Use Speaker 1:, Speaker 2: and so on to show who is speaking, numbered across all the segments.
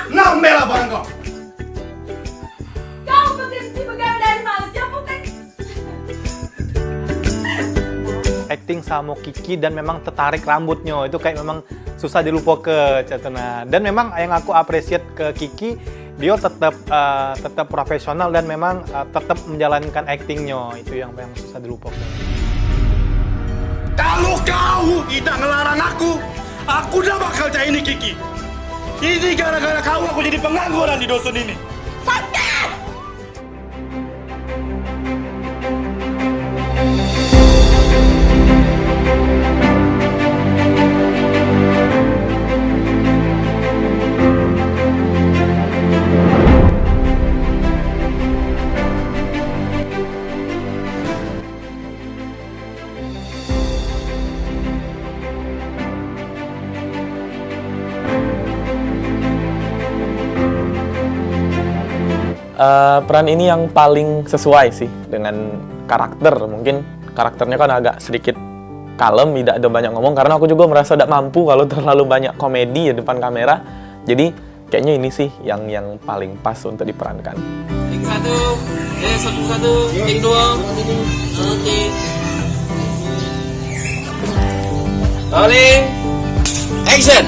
Speaker 1: Ngambil barang kau.
Speaker 2: Kau berhenti pegawai dari Malaysia bukan?
Speaker 3: Acting sama Kiki dan memang tertarik rambutnya itu kayak memang susah dilupakan catana. Dan memang yang aku appreciate ke Kiki, dia tetap profesional dan memang tetap menjalankan actingnya, itu yang susah dilupakan.
Speaker 1: Kalau kau tidak ngelarang aku udah bakal cari ini Kiki. Ini gara-gara kau aku jadi pengangguran di dusun ini.
Speaker 2: Sakit!
Speaker 4: Peran ini yang paling sesuai sih dengan karakter. Mungkin karakternya kan agak sedikit kalem, tidak ada banyak ngomong, karena aku juga merasa tidak mampu kalau terlalu banyak komedi di depan kamera. Jadi kayaknya ini sih yang paling pas untuk diperankan.
Speaker 5: Take satu, satu, take dua, oke. Rolling, action.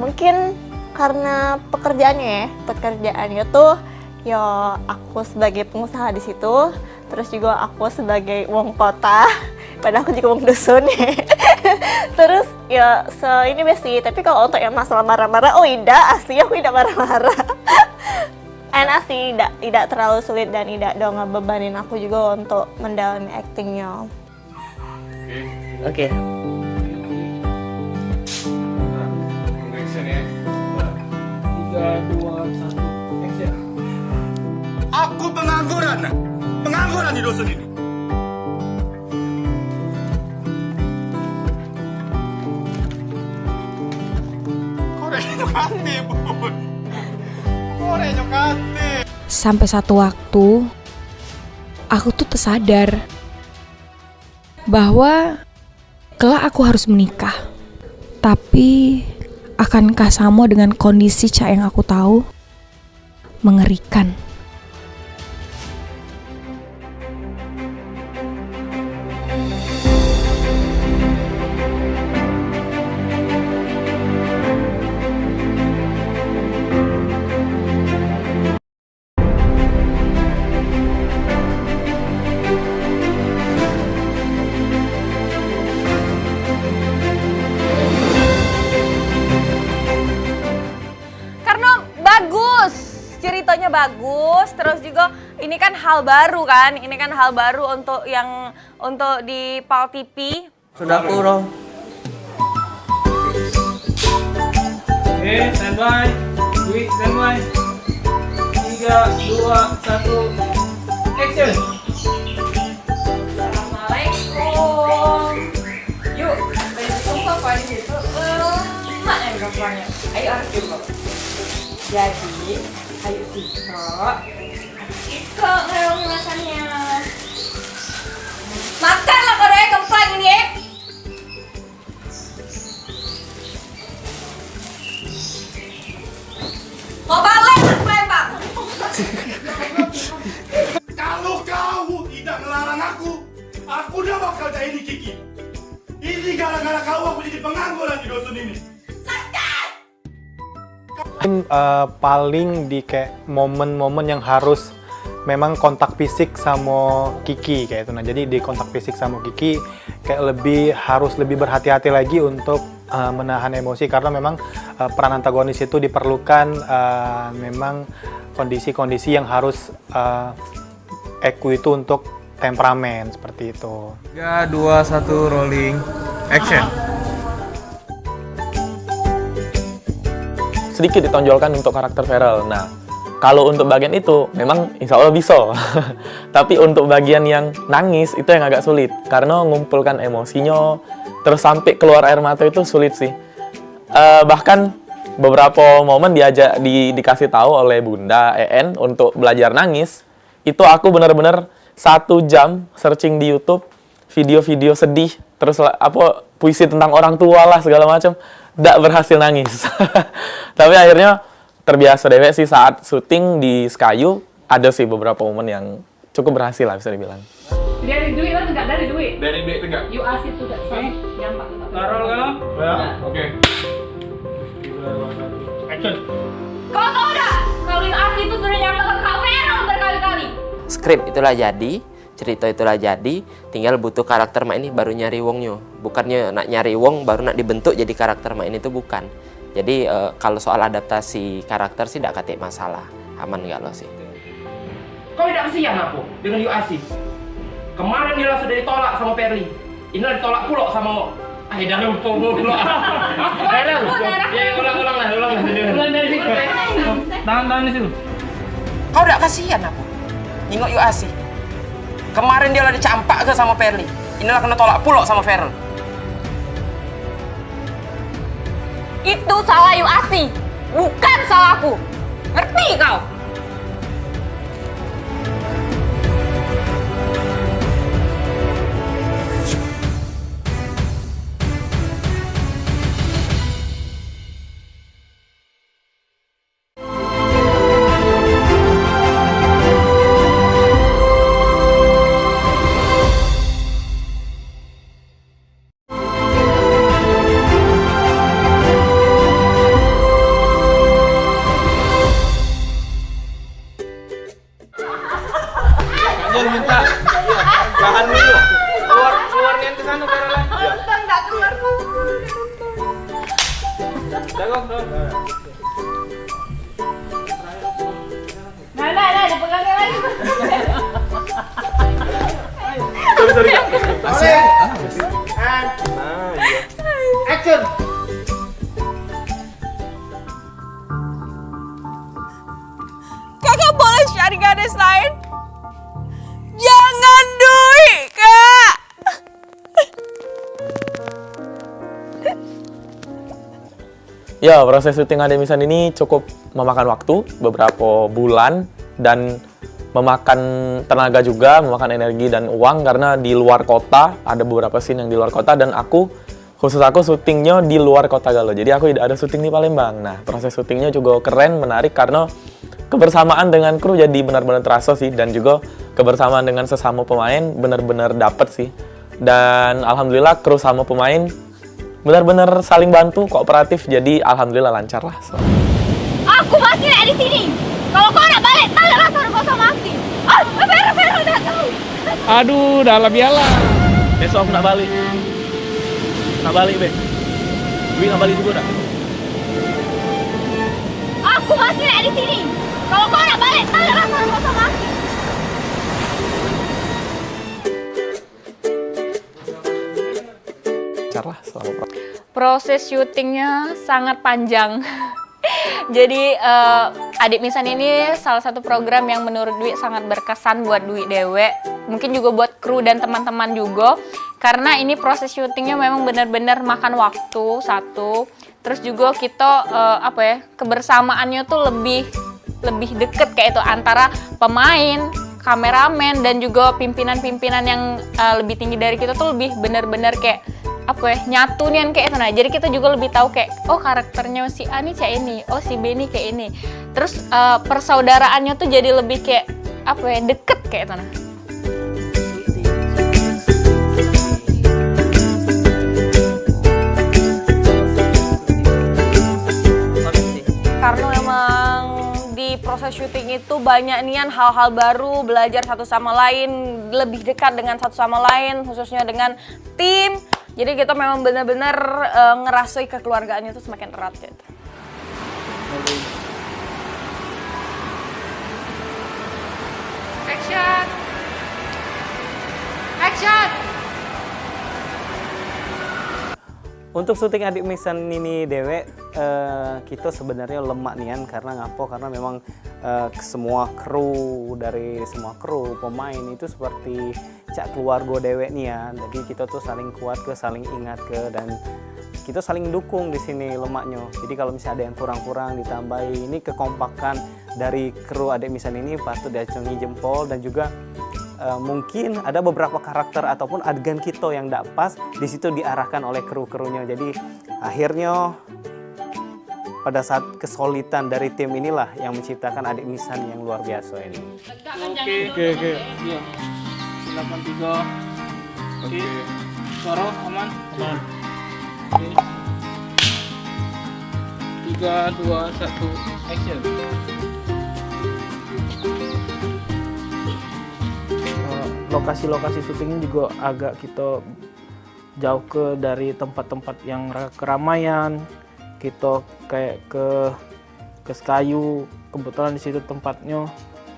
Speaker 2: Mungkin karena pekerjaannya tuh ya aku sebagai pengusaha di situ, terus juga aku sebagai wong kota, padahal aku juga wong dusun ya. Terus ya ini besi, tapi kalau untuk yang masalah marah-marah, oh tidak, asli aku tidak marah-marah. Enak sih, tidak terlalu sulit dan tidak ngebebanin aku juga untuk mendalami actingnya.
Speaker 4: Oke.
Speaker 1: Aku pengangguran di dusun ini.
Speaker 6: Sampai satu waktu, aku tuh tersadar bahwa kelak aku harus menikah. Tapi akankah sama dengan kondisi Cak yang aku tahu? Mengerikan.
Speaker 2: Ceritanya bagus, terus juga ini kan hal baru untuk di PAL TV.
Speaker 5: Sudah kurang. Oke, standby. Quick, standby. 3, 2, 1, action.
Speaker 2: Assalamualaikum. Yuk, tunggu apa di situ? Mak yang gambarnya. Ayo harus juga. Jadi, ayo Iko ngerongi makannya. Makanlah kalau ya kemplang ini ya. Mau balik Bang.
Speaker 1: Kalau kau tidak ngelarang aku udah bakal cari ini Kiki. Ini gara-gara kau aku jadi pengangguran di dusun ini.
Speaker 3: Paling di kayak momen-momen yang harus memang kontak fisik sama Kiki kayak itu. Nah, jadi di kontak fisik sama Kiki kayak harus lebih berhati-hati lagi untuk menahan emosi, karena memang peran antagonis itu diperlukan memang kondisi-kondisi yang harus eku itu untuk temperamen seperti itu.
Speaker 4: 3, 2, 1, rolling, action. Sedikit ditonjolkan untuk karakter Feral. Nah, kalau untuk bagian itu memang insya Allah bisa. Tapi untuk bagian yang nangis itu yang agak sulit, karena mengumpulkan emosinya terus sampai keluar air mata itu sulit sih. Bahkan beberapa momen dikasih tahu oleh Bunda EN untuk belajar nangis. Itu aku benar-benar 1 jam searching di YouTube video-video sedih, terus puisi tentang orang tua lah segala macam, nggak berhasil nangis. Tapi akhirnya terbiasa dewek sih saat syuting di Sekayu, ada sih beberapa momen yang cukup berhasil lah bisa dibilang.
Speaker 7: Dari duit lah enggak dari duit.
Speaker 5: Dari duit enggak?
Speaker 7: You asyik tuh enggak sih? Nyampak.
Speaker 5: Taruh kalau? Ya. Oke. Action.
Speaker 7: Kau tahu enggak? Kalau you asyik itu sudah nyampak ke Kak Vero berkali-kali.
Speaker 8: Skrip itulah jadi, cerita itulah jadi, tinggal butuh karakter mak ini baru nyari wongnya. Bukannya nak nyari wong baru nak dibentuk jadi karakter mak ini, itu bukan. Jadi kalau soal adaptasi karakter sih tidak katik masalah, aman nggak lo sih.
Speaker 9: Kau tidak kesian apa dengan you asyik? Kemarin dia sudah ditolak sama Perli. Inilah ditolak pula sama dah lupa pula. Ya ulang lah.
Speaker 5: Ulang dari situ. Tangan di situ.
Speaker 9: Kau tidak kasihan apa? Nengok you asyik. Kemarin dia lah dicampak ke sama Perli. Inilah kena tolak pula sama Feral.
Speaker 7: Itu salah you asyik, bukan salahku. Ngerti kau? Nah, dipegangnya lagi.
Speaker 5: Action.
Speaker 6: Kakak boleh cari gadis lain? Jangan Dwi, Kak!
Speaker 4: Ya, proses syuting Ademisan ini cukup memakan waktu, beberapa bulan, dan memakan tenaga juga, memakan energi dan uang, karena di luar kota, ada beberapa scene yang di luar kota, dan khusus aku syutingnya di luar kota Galo, jadi aku tidak ada syuting di Palembang. Nah, proses syutingnya juga keren, menarik, karena kebersamaan dengan kru jadi benar-benar terasa sih, dan juga kebersamaan dengan sesama pemain benar-benar dapet sih. Dan alhamdulillah kru sama pemain benar-benar saling bantu, kooperatif, jadi alhamdulillah lancar lah.
Speaker 7: Aku masih ada di sini. Kalau kau nak balik, tanyalah kau sama Akti. Vero udah tahu.
Speaker 5: Aduh, dah lah biarlah.
Speaker 4: Besok aku nak balik. Nak balik, Be. Dwi nak balik juga dah.
Speaker 7: Aku masih ada di sini. Kalau kau nak balik, tanyalah kau sama Akti.
Speaker 4: Lancar lah selama
Speaker 10: Proses syutingnya sangat panjang. Jadi Adik Misan ini salah satu program yang menurut Dwi sangat berkesan buat Dwi Dewe. Mungkin juga buat kru dan teman-teman juga. Karena ini proses syutingnya memang benar-benar makan waktu satu. Terus juga kita kebersamaannya tuh lebih deket kayak itu antara pemain, kameramen, dan juga pimpinan-pimpinan yang lebih tinggi dari kita tuh lebih benar-benar kayak nyatu nih kayak itu. Nah, jadi kita juga lebih tahu kayak karakternya si A nih kayak ini, si B nih kayak ini. Terus persaudaraannya tuh jadi lebih kayak deket kayak itu. Nah.
Speaker 6: Karena memang di proses syuting itu banyak nian hal-hal baru, belajar satu sama lain, lebih dekat dengan satu sama lain, khususnya dengan tim. Jadi kita memang benar-benar ngerasoi kekeluargaannya itu semakin erat gitu.
Speaker 7: Action. Action.
Speaker 11: Untuk syuting Adik Misan ini Dewe, kita sebenarnya lemak nian karena ngapo? Karena memang semua kru pemain itu seperti cak keluarga Dewe nian. Jadi kita tuh saling kuat saling ingat dan kita saling dukung di sini lemaknya. Jadi kalau misalnya ada yang kurang-kurang ditambahi, ini kekompakan dari kru Adik Misan ini patut diacungi jempol. Dan juga mungkin ada beberapa karakter ataupun adegan kita yang tidak pas, di situ diarahkan oleh kru-krunya. Jadi akhirnya pada saat kesulitan dari tim inilah yang menciptakan Adik Misan yang luar biasa ini.
Speaker 5: Oke. Iya. Silakan 3. Oke. Suara aman? Aman. Oke. 3, 2, 1, action. Lokasi-lokasi syutingnya juga agak kita jauh dari tempat-tempat yang keramaian. Kita kayak ke Sekayu, kebetulan di situ tempatnya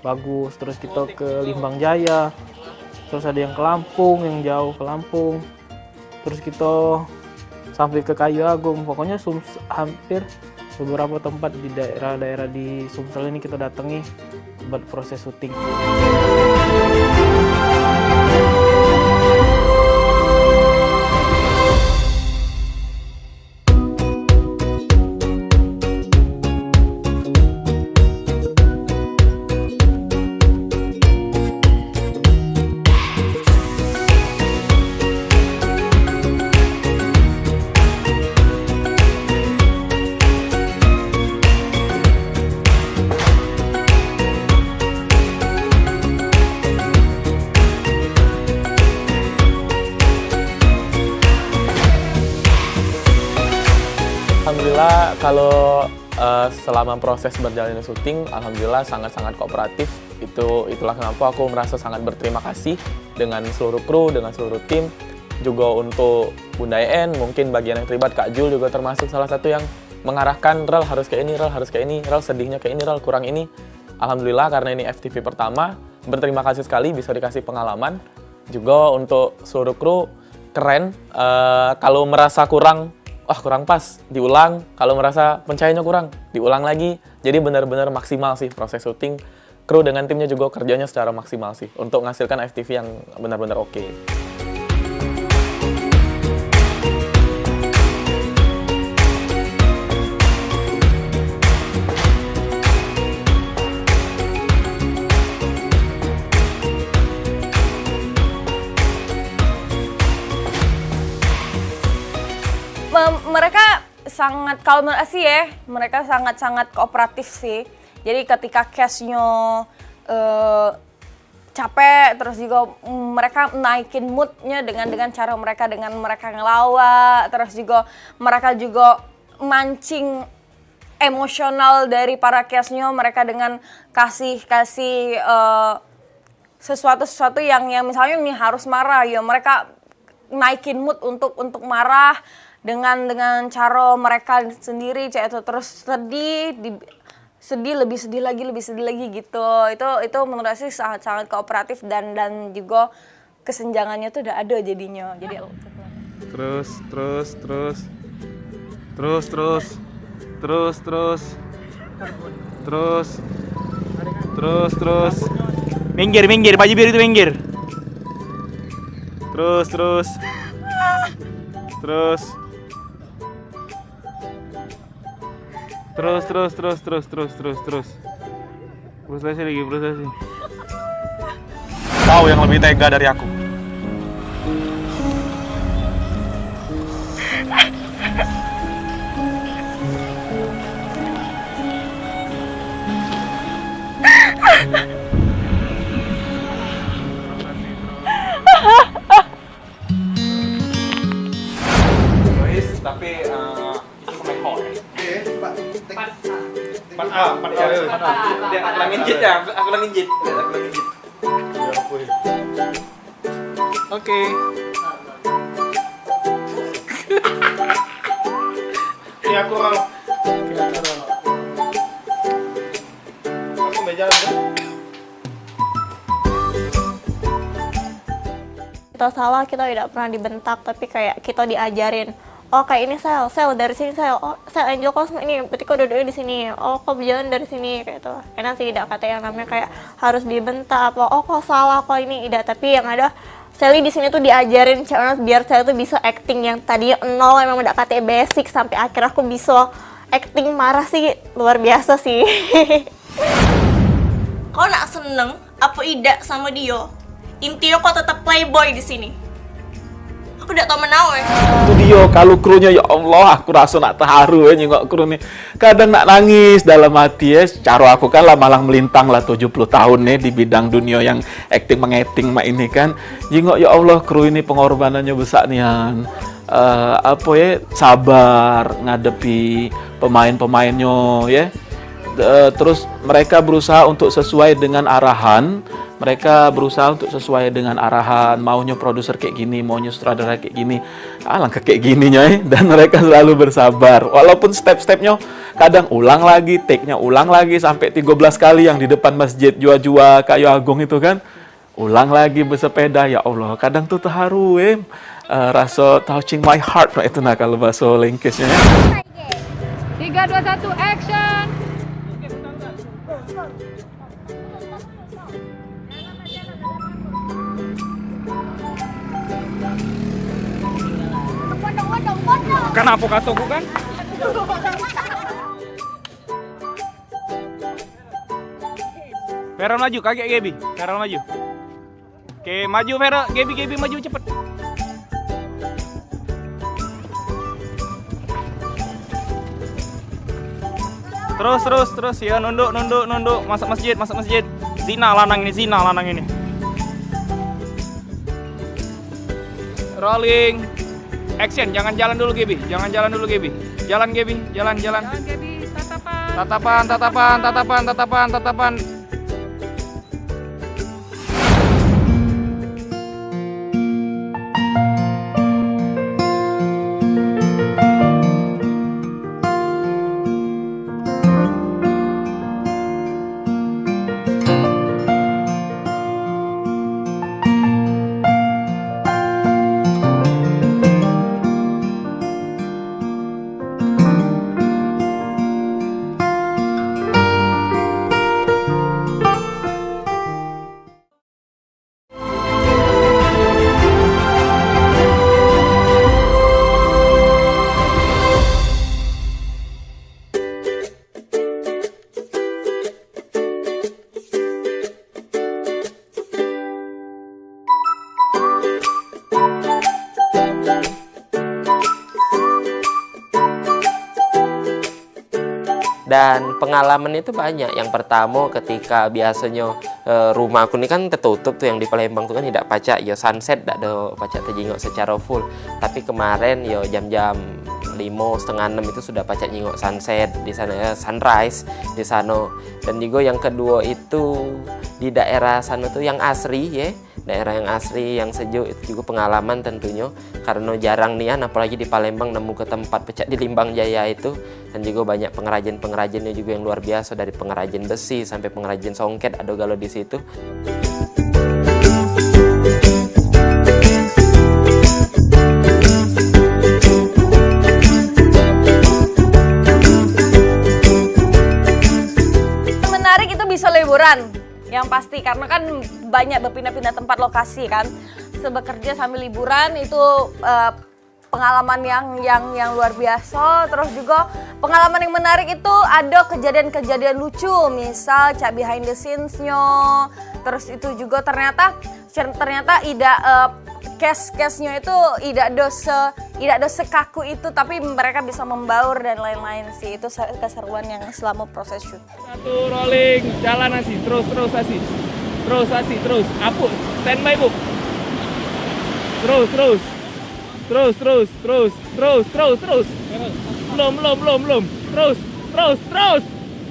Speaker 5: bagus. Terus kita ke Limbang Jaya, terus ada yang ke Lampung, yang jauh ke Lampung. Terus kita sampai ke Kayu Agung. Pokoknya hampir beberapa tempat di daerah-daerah di Sumsel ini kita datangi buat proses syuting.
Speaker 4: Alhamdulillah kalau selama proses berjalannya syuting, alhamdulillah sangat-sangat kooperatif. Itulah kenapa aku merasa sangat berterima kasih dengan seluruh kru, dengan seluruh tim. Juga untuk Bunda En, mungkin bagian yang terlibat Kak Jul juga termasuk salah satu yang mengarahkan, Rel harus kayak ini, Rel harus kayak ini, Rel sedihnya kayak ini, Rel kurang ini. Alhamdulillah karena ini FTV pertama, berterima kasih sekali bisa dikasih pengalaman. Juga untuk seluruh kru, keren. Kalau merasa kurang pas, diulang. Kalau merasa pencahayanya kurang, diulang lagi. Jadi benar-benar maksimal sih proses syuting. Kru dengan timnya juga kerjanya secara maksimal sih untuk menghasilkan FTV yang benar-benar oke.
Speaker 6: Mereka sangat, kalau menurut sih ya, mereka sangat-sangat kooperatif sih. Jadi ketika cast-nya capek, terus juga mereka naikin mood-nya dengan cara mereka ngelawak, terus juga mereka juga mancing emosional dari para cast-nya, mereka dengan kasih sesuatu yang misalnya nih harus marah ya, mereka naikin mood untuk marah dengan cara mereka sendiri, kayak itu. Terus sedih lebih sedih lagi gitu. Itu menurut saya sangat kooperatif dan juga kesenjangannya tuh udah ada jadinya. Jadi
Speaker 5: terus minggir baju biru itu minggir. Terus Prosesi lagi.
Speaker 4: Kau yang lebih tega dari aku. Tapi itu kemeko ya? Aku lang injit ya? Aku lang injit.
Speaker 5: Oke. Iya aku Rol. Aku meja lah.
Speaker 2: Kita salah, kita tidak pernah dibentak, tapi kayak kita diajarin. Oh kayak ini sel dari sini sel, oh sel angel cosmo ini, berarti kok duduknya di sini, oh kok berjalan dari sini kayak itu. Enak sih tidak kata yang namanya kayak harus dibentak, apa oh kok salah kok ini tidak, tapi yang ada Sally di sini tuh diajarin cara biar saya tuh bisa acting yang tadinya nol, emang udah katanya basic, sampai akhirnya aku bisa acting marah sih, luar biasa sih. Kau nak seneng apa tidak sama dia? Intinya kau tetap playboy di sini. Aku tidak tahu menawa.
Speaker 12: Itu dia, kalau krunya ya Allah, aku rasa nak terharu ya nyengok kru nih. Kadang nak nangis dalam hati ya. Cara aku kan lah malang melintang lah 70 tahun nih di bidang dunia yang acting mengeting mak ini kan. Nyengok ya Allah, kru ini pengorbanannya besar nian. Apa ya, sabar ngadepi pemain-pemainnya ya. Terus mereka berusaha untuk sesuai dengan arahan. Mereka berusaha untuk sesuai dengan arahan, maunya produser kayak gini, maunya sutradara kayak gini, langkah kayak gininya ya. Dan mereka selalu bersabar, walaupun step-stepnya kadang ulang lagi, take-nya ulang lagi sampai 13 kali yang di depan masjid Jua-Jua Kayu Agung itu kan, ulang lagi bersepeda. Ya Allah, kadang tuh terharu rasa touching my heart itu nah kalau bahasa Lengkesnya.
Speaker 7: 3, 2, 1, action!
Speaker 9: Kenapa kataku kan? Vero maju, kaget Gaby. Vero maju. Oke, maju Vero. Gaby maju cepet. Terus ya, nunduk. Masuk masjid. Zina lanang ini. Rolling. Action, jangan jalan dulu Gaby. Jalan Gaby. Jalan. Gaby, tatapan.
Speaker 8: Dan pengalaman itu banyak. Yang pertama ketika biasanya rumah aku ini kan tertutup tuh, yang di Palembang tuh kan tidak pacak ya sunset, tidak ada pacak terjengok secara full. Tapi kemarin ya jam-jam 5:30 itu sudah pacak nyingok sunset di sana, sunrise di sana. Dan juga yang kedua itu di daerah sana tuh yang asri ya, daerah yang asri yang sejuk, itu juga pengalaman tentunya karena jarang nian apalagi di Palembang nemu ke tempat pecak di Limbang Jaya itu. Dan juga banyak pengrajin-pengrajinnya juga yang luar biasa, dari pengrajin besi sampai pengrajin songket ada galau di situ.
Speaker 6: Menarik itu bisa liburan, yang pasti karena kan banyak berpindah-pindah tempat lokasi kan. Bekerja sambil liburan itu pengalaman yang luar biasa. Terus juga pengalaman yang menarik itu ada kejadian-kejadian lucu, misal cak behind the scenes-nya. Terus itu juga ternyata case-nya itu tidak ada sekaku itu, tapi mereka bisa membaur dan lain-lain sih. Itu keseruan yang selama proses shoot.
Speaker 9: Satu rolling, jalan Asi, terus Asi. Terus. Apu, standby Bu. Terus. Belum.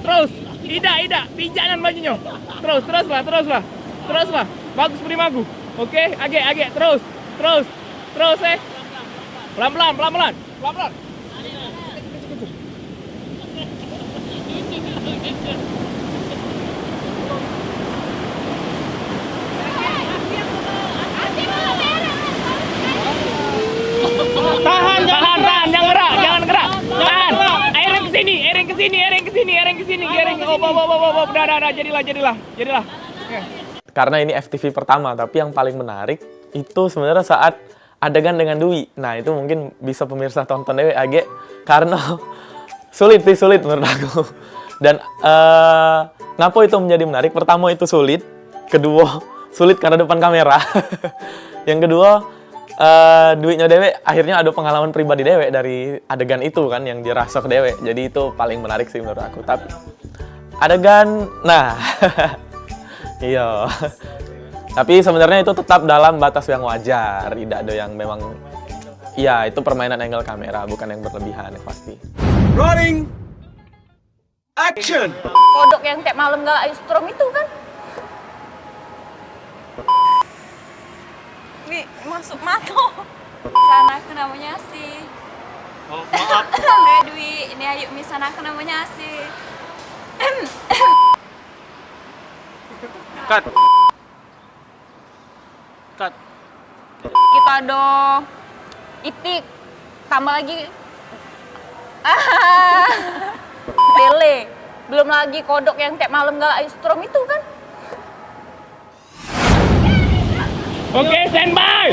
Speaker 9: Terus. Ida, pijakan bajunya. Terus lah. Bagus Primagu. Oke, agak terus. Pelan-pelan. Tahan, jangan gerak. Tahan. Airing ke sini. Udah, jadilah.
Speaker 4: Karena ini FTV pertama, tapi yang paling menarik itu sebenarnya saat adegan dengan Dwi. Nah, itu mungkin bisa pemirsa tonton dewe age karena sulit menurut aku. Dan ngapo itu menjadi menarik? Pertama itu sulit, kedua sulit karena depan kamera. Yang kedua Dwi-nya dewe akhirnya ada pengalaman pribadi dewe dari adegan itu kan yang dirasok dewe. Jadi itu paling menarik sih menurut aku. Tapi adegan, nah iya. Tapi sebenarnya itu tetap dalam batas yang wajar, tidak ada yang memang, ya itu permainan angle kamera, bukan yang berlebihan yang pasti.
Speaker 13: Rolling action.
Speaker 6: Kodok yang tiap malam galak strom itu kan? Nih masuk mata.
Speaker 10: Sana aku namanya Asi.
Speaker 13: Oh, maaf.
Speaker 10: Dwi, ini Ayu Misana aku namanya Asi.
Speaker 13: Cut. Cut.
Speaker 6: Kita ada Itik, tambah lagi Tele, belum lagi kodok yang tiap malam galak strom itu kan?
Speaker 9: Oke, standby.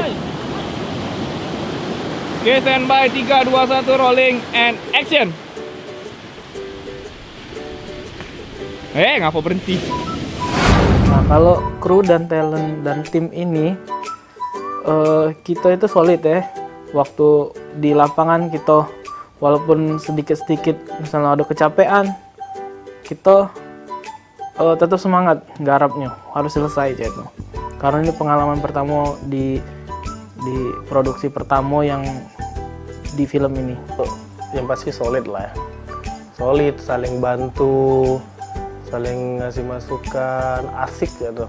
Speaker 9: Oke, standby. 3, 2, 1, rolling and action. Ngapa berhenti?
Speaker 5: Nah, kalau kru dan talent dan tim ini kita itu solid ya. Waktu di lapangan kita walaupun sedikit-sedikit misalnya ada kecapean, kita tetap semangat garapnya, harus selesai aja itu. Karena ini pengalaman pertama di produksi pertama yang di film ini.
Speaker 11: Yang pasti solid lah ya. Solid, saling bantu, saling ngasih masukan, asik gitu.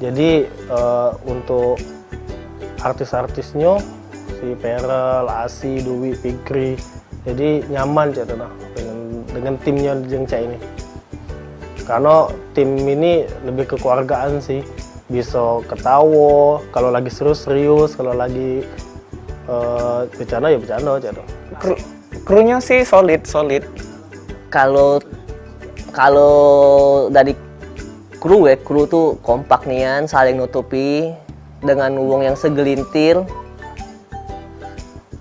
Speaker 11: Jadi untuk artis-artisnya si Perel, Asi, Dwi, Fikri, jadi nyaman gitu nah dengan timnya yang cak ini. Karena tim ini lebih kekeluargaan sih, bisa ketawa, kalau lagi serius, kalau lagi bercanda ya bercanda aja tuh.
Speaker 14: Krunya sih solid. Kalau dari kru tuh kompak nian, saling nutupi dengan uang yang segelintir,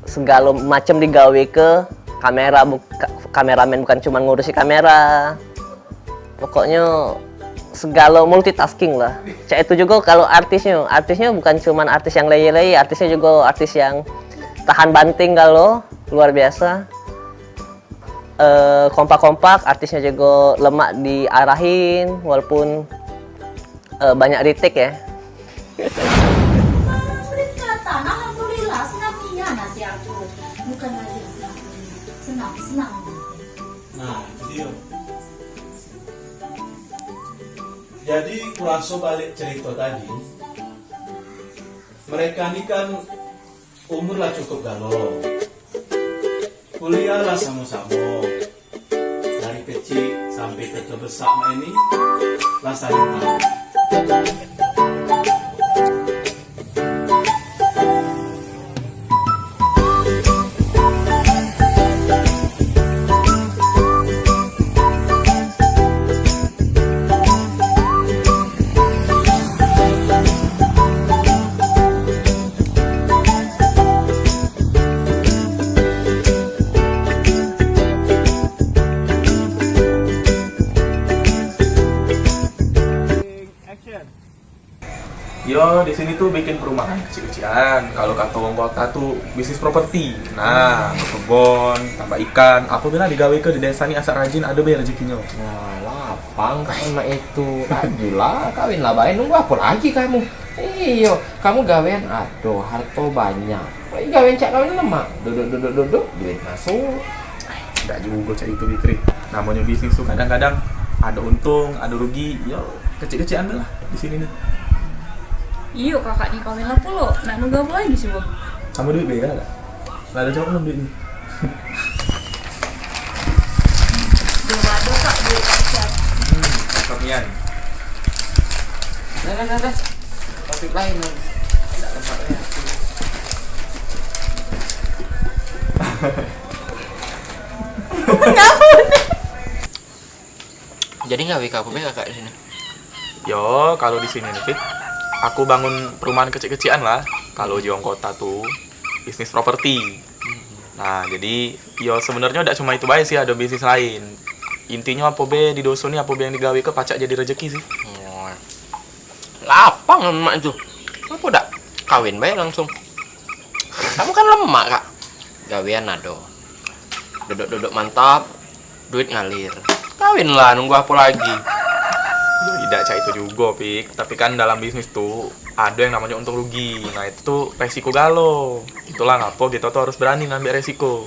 Speaker 14: segala macam digawe ke kamera, kameramen bukan cuma ngurusi kamera, pokoknya segala multitasking lah. Cak itu juga kalau artisnya bukan cuma artis yang leye-leye, artisnya juga artis yang tahan banting kalau luar biasa. Kompak-kompak, artisnya juga lemak diarahin walaupun banyak retake ya.
Speaker 7: Alhamdulillah, senang iya nanti aku. Bukan lagi senang.
Speaker 1: Nah, itu dia. Jadi kuraso balik cerita tadi, mereka ini kan umur lah cukup galau, kuliah lah sama-sama, dari kecil sampai ke besar ini lah saling tahu.
Speaker 4: Yo, di sini tuh bikin perumahan kecil-kecilan. Kalau kata wong kota tuh bisnis properti. Nah, kebun, tambah ikan. Apabila digawe ke di desa ini asal rajin ada bayar rezekinya.
Speaker 9: Nah, lapang sama itu. Adulah, kawin lah bae, nunggu apa lagi kamu? Iyo, kamu gawean, aduh, harto banyak. Woi, gawean cak kawin lemak. Duduk, duit masuk.
Speaker 4: Enggak juga cak itu, Fikri. Namanya bisnis tuh kadang-kadang ada untung, ada rugi. Yo, kecil-kecilan lah di sini nih.
Speaker 10: Iya kakak nih kawin lah pula, nak nunggu apa lagi sih bu?
Speaker 4: Sama duit beda nggak? Nggak ada jawab belum duit ini.
Speaker 10: Belum ada kak duit aja.
Speaker 4: Kopian.
Speaker 9: Dah. Topik lain. Tidak tempatnya.
Speaker 8: Jadi nggak WK apa kakak di sini?
Speaker 4: Yo, kalau di sini nih, Fik, aku bangun perumahan kecil-kecilan lah. Kalau di Wong Kota tuh bisnis properti. Nah, jadi yo sebenarnya udah cuma itu baik sih, ada bisnis lain. Intinya apa be di dosen ini apa be yang digawe ke pacak jadi rezeki sih.
Speaker 8: Lapang emak itu. Apa udah kawin baik langsung. Kamu kan lemak, Kak. Gawean ado. Duduk-duduk mantap, duit ngalir. Kawin lah, nunggu apa lagi?
Speaker 4: Tidak cak itu juga, Pik. Tapi kan dalam bisnis tuh ada yang namanya untung rugi. Nah, itu tuh resiko galau. Itulah ngapo kita tuh harus berani ngambil resiko.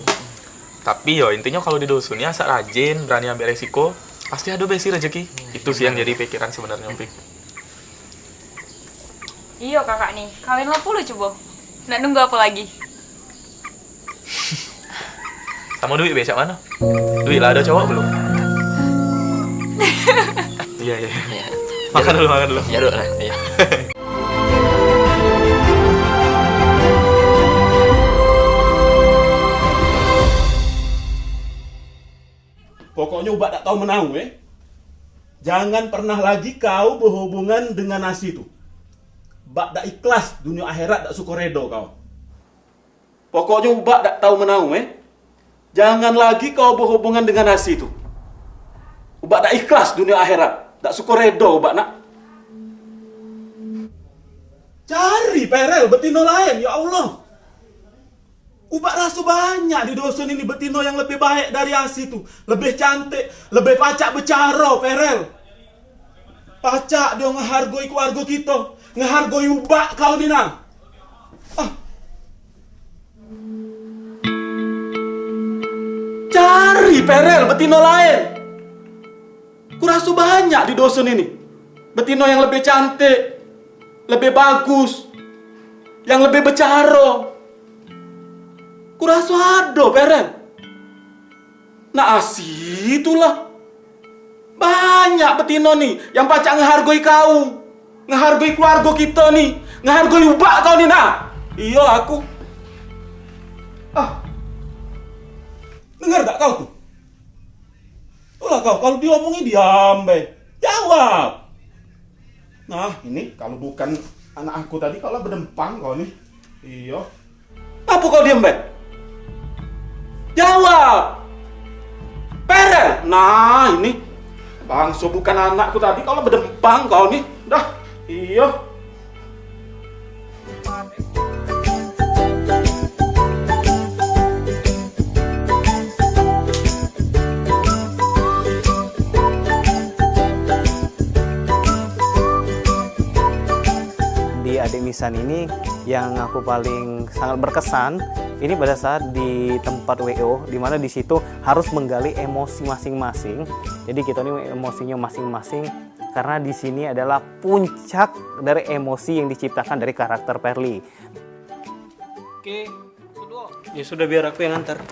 Speaker 4: Tapi yo intinya kalau di dusun ya asal rajin, berani ambil resiko, pasti ada besi rezeki. Itu sih yang jadi pikiran sebenarnya, Pik.
Speaker 10: Iya kakak nih, kawin lo puluh coba. Nggak nunggu apa lagi?
Speaker 4: Sama duit besok mana? Duit lah ada cowok belum? Iya. Makan dulu.
Speaker 8: Ya dulu lah. Iya.
Speaker 1: Pokoknya ubak tak tahu menau Jangan pernah lagi kau berhubungan dengan nasi itu. Bak tak ikhlas dunia akhirat tak suka redo kau. Pokoknya ubak tak tahu menau Jangan lagi kau berhubungan dengan nasi itu. Ubak tak ikhlas dunia akhirat tak suka redo ubak nak. Cari perel betino lain ya Allah. Ubak rasa banyak di dosen ini betino yang lebih baik dari Asi itu. Lebih cantik, lebih pacak bercara, perel. Pacak dia ngehargoi keluarga kita. Ngehargoi ubak kau ni nang. Cari perel betino lain. Kurasa banyak di dosen ini. Betino yang lebih cantik, lebih bagus, yang lebih bercara. Kurasa ada, Perel. Nah, Asi itulah. Banyak betino nih yang pacak ngehargoi kau. Ngehargoi keluarga kita nih. Ngehargoi ubak kau nih, nah. Iya, aku. Dengar tak kau tuh? Itulah kau, kalau diomongin diam, be. Jawab. Nah, ini kalau bukan anak aku tadi, kalau berdempang kau nih. Iya. Apa kau diam, be? Jawab. Perel. Nah, ini bangso bukan anakku tadi, kalau berdempang kau nih. Dah. Iya.
Speaker 11: Di Adik Misan ini yang aku paling sangat berkesan ini pada saat di tempat WO, di mana di situ harus menggali emosi masing-masing. Jadi kita ini emosinya masing-masing karena di sini adalah puncak dari emosi yang diciptakan dari karakter Perli.
Speaker 13: Oke, ya sudah biar aku yang antar.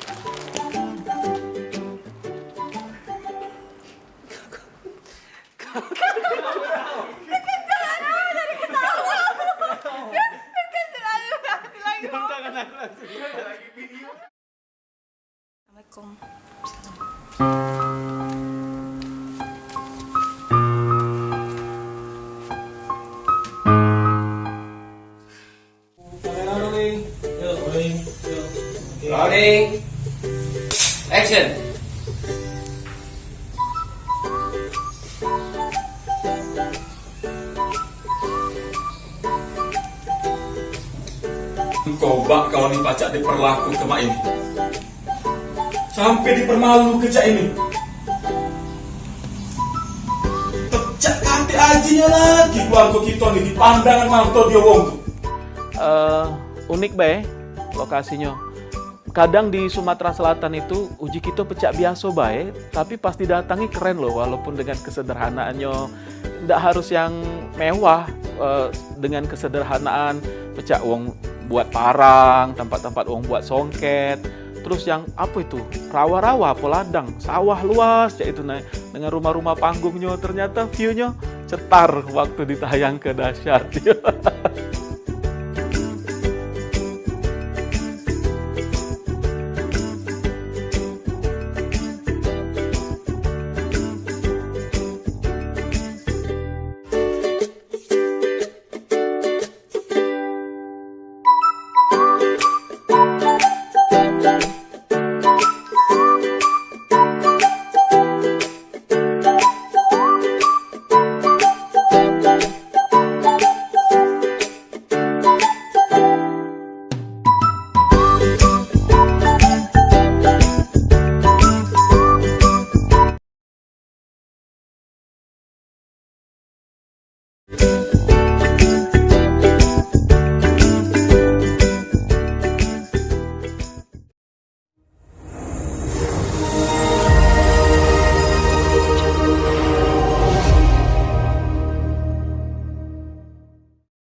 Speaker 10: Assalamualaikum.
Speaker 9: Rolling. Action.
Speaker 1: Kobak kau ni pacak diperlaku ke mak ini. Sampai dipermalu kejak ini. Pecak kantik ajinya lagi keluarga kita nih di pandangan mantau dia wong tuh.
Speaker 12: Unik be lokasinya. Kadang di Sumatera Selatan itu uji kita pecak biasa baik, tapi pas didatangi keren loh, walaupun dengan kesederhanaannya. Tidak harus yang mewah, dengan kesederhanaan pecak uang buat parang, tempat-tempat uang buat songket. Terus yang apa itu, rawa-rawa, peladang, sawah luas, ya itu dengan rumah-rumah panggungnya, ternyata view-nya cetar waktu ditayang ke dahsyat.